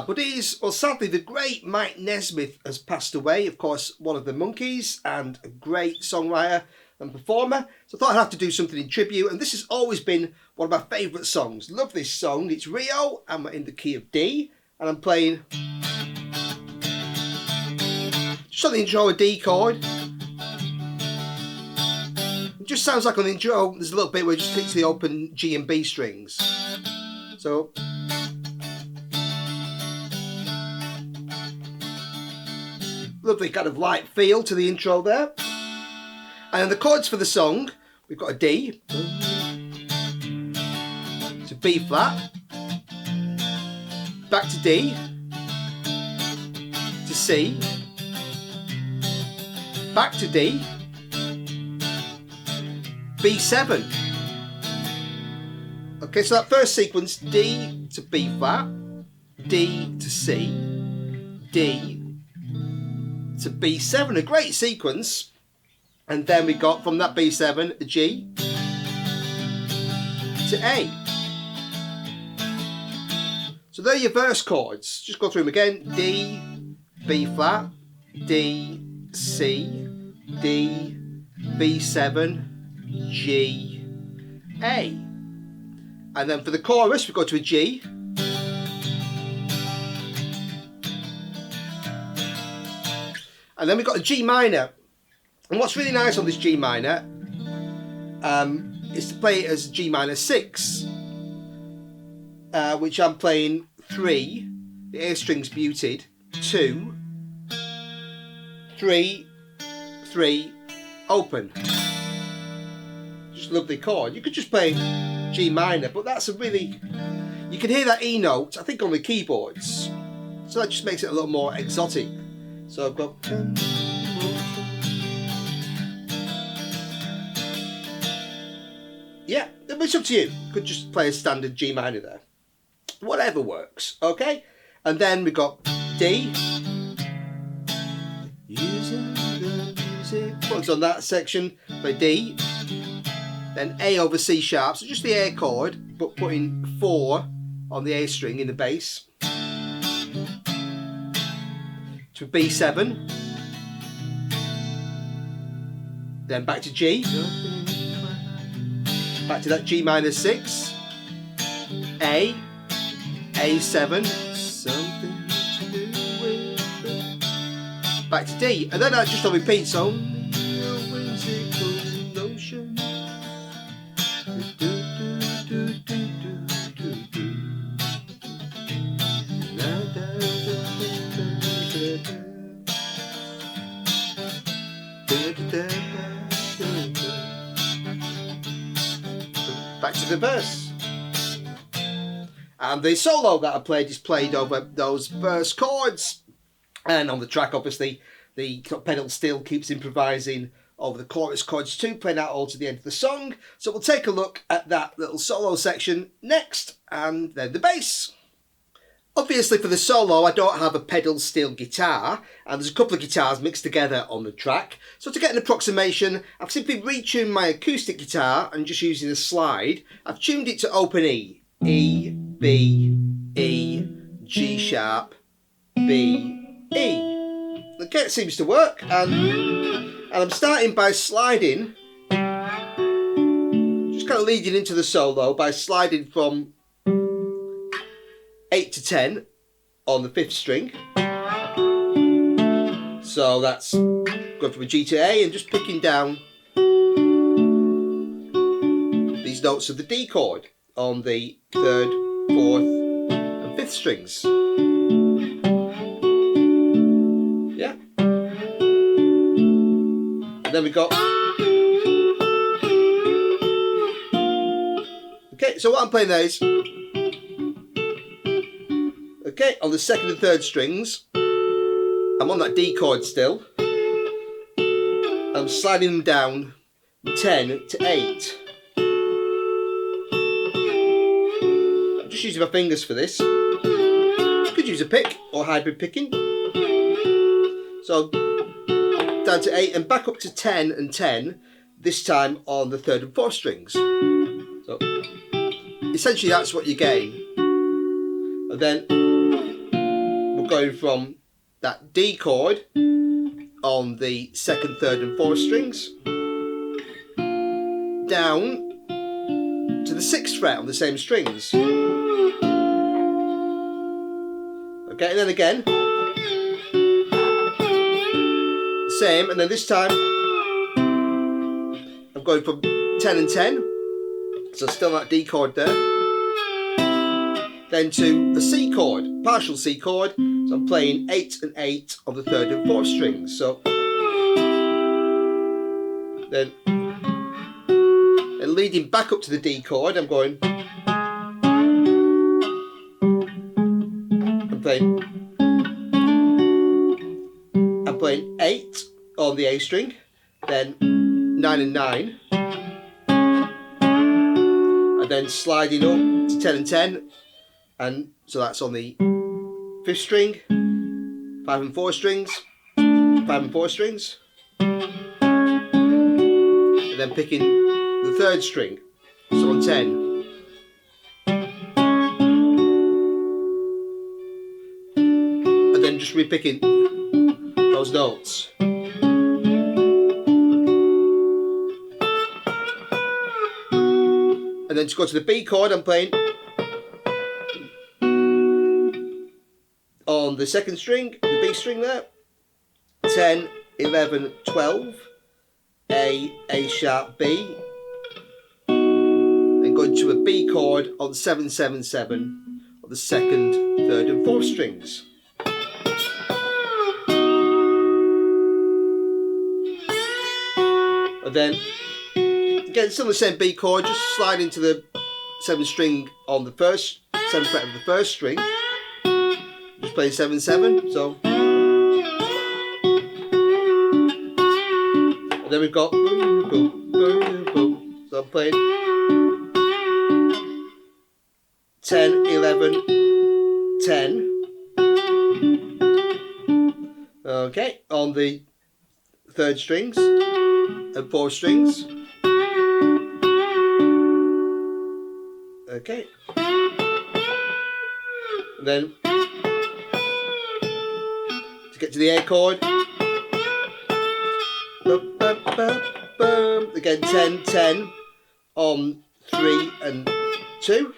but it is, well, sadly, the great Mike Nesmith has passed away. Of course, one of the Monkees and a great songwriter and performer. So I thought I'd have to do something in tribute, and this has always been one of my favourite songs. Love this song. It's Rio, and we're in the key of D, and I'm playing just on the intro a D chord. It just sounds like on the intro there's a little bit where it just hits the open G and B strings. So lovely kind of light feel to the intro there. And then the chords for the song, we've got a D, to B flat, back to D, to C, back to D, B7. Okay, so that first sequence, D to B flat, D to C, D to B7, a great sequence. And then we got from that B7 a G to A. So there are your verse chords. Just go through them again. D, B flat, D, C, D, B7, G, A. And then for the chorus we go to a G. And then we've got a G minor. And what's really nice on this G minor is to play it as G minor 6, which I'm playing 3, the A string's muted, 2, 3, 3, open. Just a lovely chord. You could just play G minor, but that's a really, you can hear that E note, I think, on the keyboards. So that just makes it a little more exotic. So I've got... Yeah, it's up to you. Could just play a standard G minor there. Whatever works, okay? And then we've got D. Using the music. What's on that section? Play D. Then A over C sharp, so just the A chord, but putting 4 on the A string in the bass. To B7. Then back to G. Back to that G minor 6, A, A7, something to do with it. Back to D, and then that just on repeat, so back to the verse. And the solo that I played is played over those verse chords. And on the track, obviously, the pedal still keeps improvising over the chorus chords too, playing out all to the end of the song. So we'll take a look at that little solo section next, and then the bass. Obviously for the solo I don't have a pedal steel guitar, and there's a couple of guitars mixed together on the track. So to get an approximation, I've simply retuned my acoustic guitar and just using a slide, I've tuned it to open E. E, B, E, G sharp, B, E. Okay, it seems to work, and I'm starting by sliding, just kind of leading into the solo by sliding from 8 to 10 on the 5th string. So that's going from a G to A and just picking down these notes of the D chord on the 3rd, 4th and 5th strings. Yeah. And then we got... Okay, so what I'm playing there is... Okay, on the 2nd and 3rd strings, I'm on that D chord still. I'm sliding them down 10 to 8. I'm just using my fingers for this. You could use a pick or hybrid picking. So down to 8 and back up to 10 and 10, this time on the 3rd and 4th strings. So essentially that's what you're getting. And then going from that D chord on the 2nd, 3rd and 4th strings down to the 6th fret on the same strings. Okay, and then again, same, and then this time I'm going from 10 and 10, so still that D chord there, then to the C chord, partial C chord, so I'm playing 8 and 8 on the 3rd and 4th strings. So then and leading back up to the D chord, I'm playing 8 on the A string, then 9 and 9, and then sliding up to 10 and 10, and so that's on the 5th string, 5 and 4 strings, 5 and 4 strings, and then picking the 3rd string, so on 10, and then just repicking those notes. And then to go to the B chord, I'm playing on the 2nd string, the B string there, 10, 11, 12, A sharp, B, then going to a B chord on 7, 7, 7 on the 2nd, 3rd and 4th strings. And then again, still the same B chord, just slide into the 7th string on the 7th fret of the 1st string. Just playing 7, 7. So, and then we've got boom, boom, boom, boom. So I'm playing 10, 11, 10. Okay, on the 3rd strings and 4th strings. Okay. And then to get to the A chord, again 10, 10 on 3 and 2,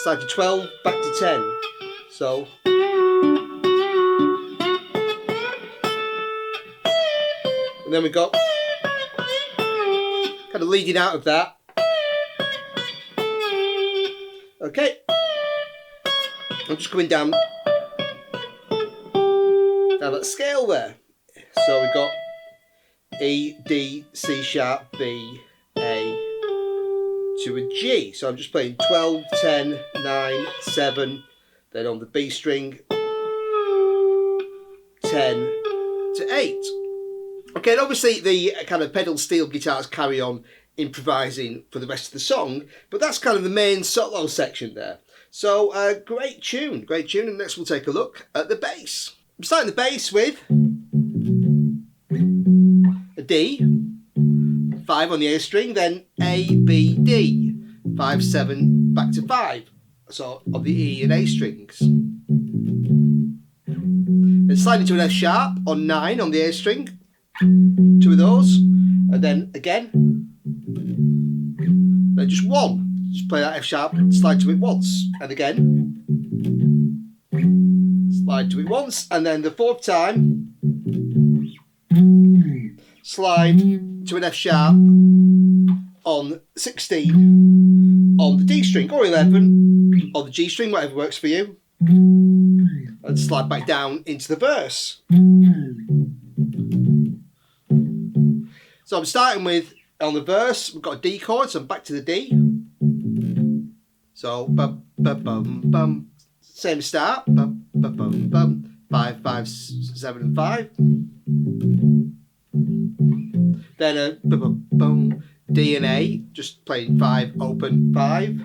slide to 12, back to 10. So and then we got kind of leading out of that. Okay, I'm just coming down that scale there. So we've got E, D, C sharp, B, A to a G. So I'm just playing 12, 10, 9, 7, then on the B string, 10 to 8. Okay, and obviously the kind of pedal steel guitars carry on improvising for the rest of the song, but that's kind of the main solo section there. So great tune, and next we'll take a look at the bass. I'm starting the bass with a D, 5 on the A string, then A, B, D, 5, 7, back to 5, so on the E and A strings. Then slide into an F sharp on 9 on the A string, 2 of those, and then again, then just 1. Just play that F sharp, slide to it once, and again, slide to it once, and then the 4th time, slide to an F sharp on 16 on the D string, or 11 on the G string, whatever works for you, and slide back down into the verse. So I'm starting with, on the verse, we've got a D chord, so I'm back to the D. So, bum, bum, bum, bum. Same start, bum, bum, bum, bum. 5, 5, 7, and 5. Then a bum, bum, bum. D and A, just playing 5, open, 5.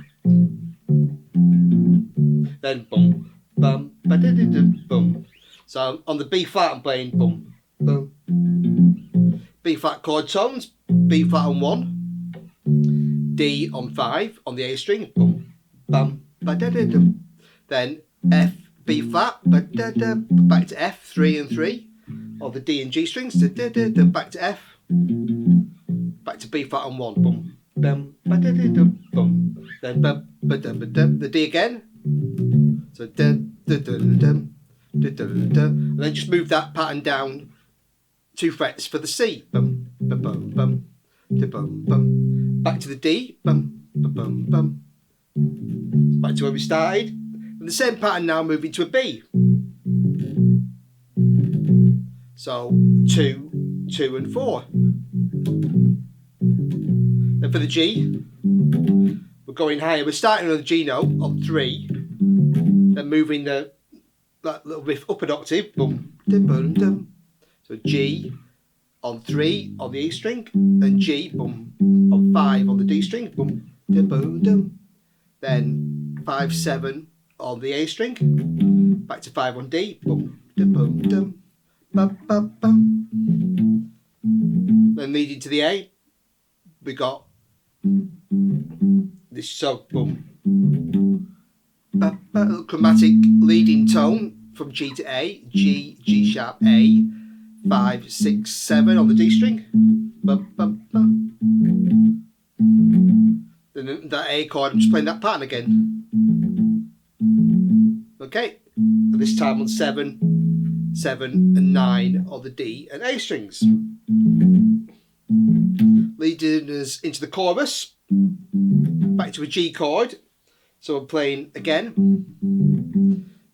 Then bum, bum, ba da da da bum. So on the B flat, I'm playing bum, bum. B flat chord tones, B flat on 1, D on 5 on the A string, bum, bum, ba da da dum. Then F, B flat, back to F, 3 and 3, or the D and G strings, back to F, back to B flat on 1, boom, bum, boom, then the D again, so and then just move that pattern down 2 frets for the C, bum, bum, bum, bum, bum, bum, back to the D, bum, bum, bum, back to where we started, and the same pattern now moving to a B. So 2, 2 and 4. Then for the G, we're going higher. We're starting on the G note on 3, then moving that little riff up an octave. Boom, dum, dum, dum. So G on 3 on the E string, then G, boom, on 5 on the D string, boom, dum, dum, dum. Then 5, 7 on the A string, back to 5 on D, boom, dum, dum, dum. Bum, bum, bum. Then leading to the A, we got this, so boom, chromatic leading tone from G to A, G, G sharp, A, 5, 6, 7 on the D string, bum, bum, bum. Then that A chord, I'm just playing that pattern again. Okay, and this time on 7, 7 and 9 on the D and A strings. Leading us into the chorus, back to a G chord. So I'm playing again.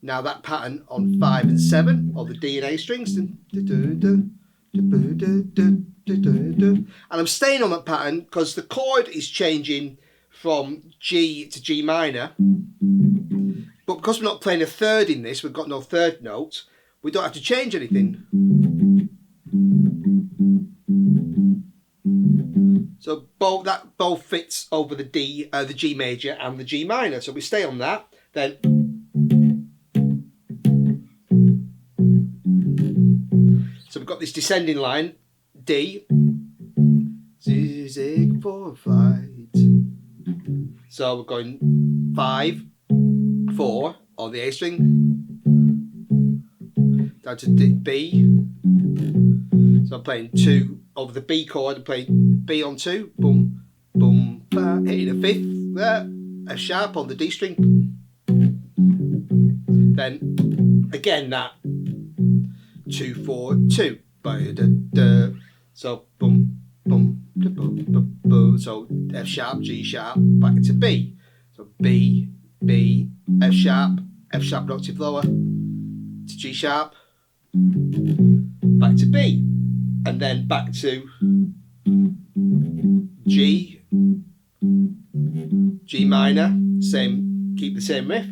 Now that pattern on 5 and 7 on the D and A strings. And I'm staying on that pattern because the chord is changing from G to G minor. But because we're not playing a third in this, we've got no third note, we don't have to change anything. So both fits over the D, the G major and the G minor. So we stay on that. Then so we've got this descending line, D, zig for flight. So we're going 5, 4 on the A string, down to B. So I'm playing 2 over the B chord, I'm playing B on 2, boom, boom, ba, hitting a 5th, F sharp on the D string. Then again that 2, 4, 2, so boom, boom, boom, boom, boom. So F sharp, G sharp, back to B. So B, B, F sharp an octave lower, to G sharp, back to B, and then back to G, G minor, same, keep the same riff,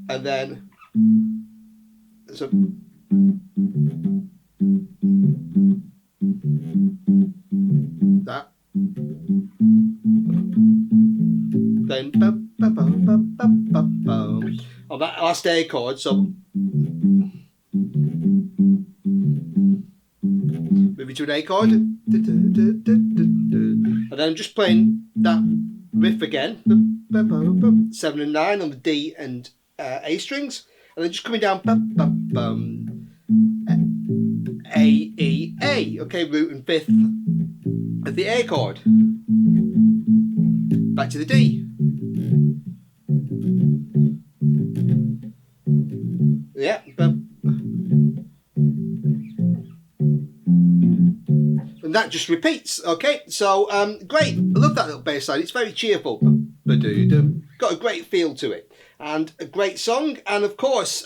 and then so that, then on that last A chord, so moving to an A chord, and then I'm just playing that riff again, 7 and 9 on the D and A strings, and then just coming down, A, E, A, okay, root and 5th of the A chord, back to the D. Yeah, and that just repeats. Okay, so great. I love that little bass line. It's very cheerful. Got a great feel to it, and a great song. And of course,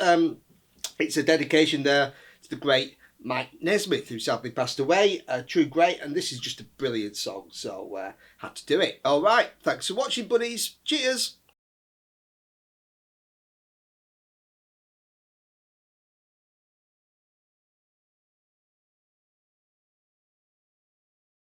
it's a dedication there to the great Mike Nesmith, who sadly passed away. A true great, and this is just a brilliant song. So had to do it. All right. Thanks for watching, buddies. Cheers.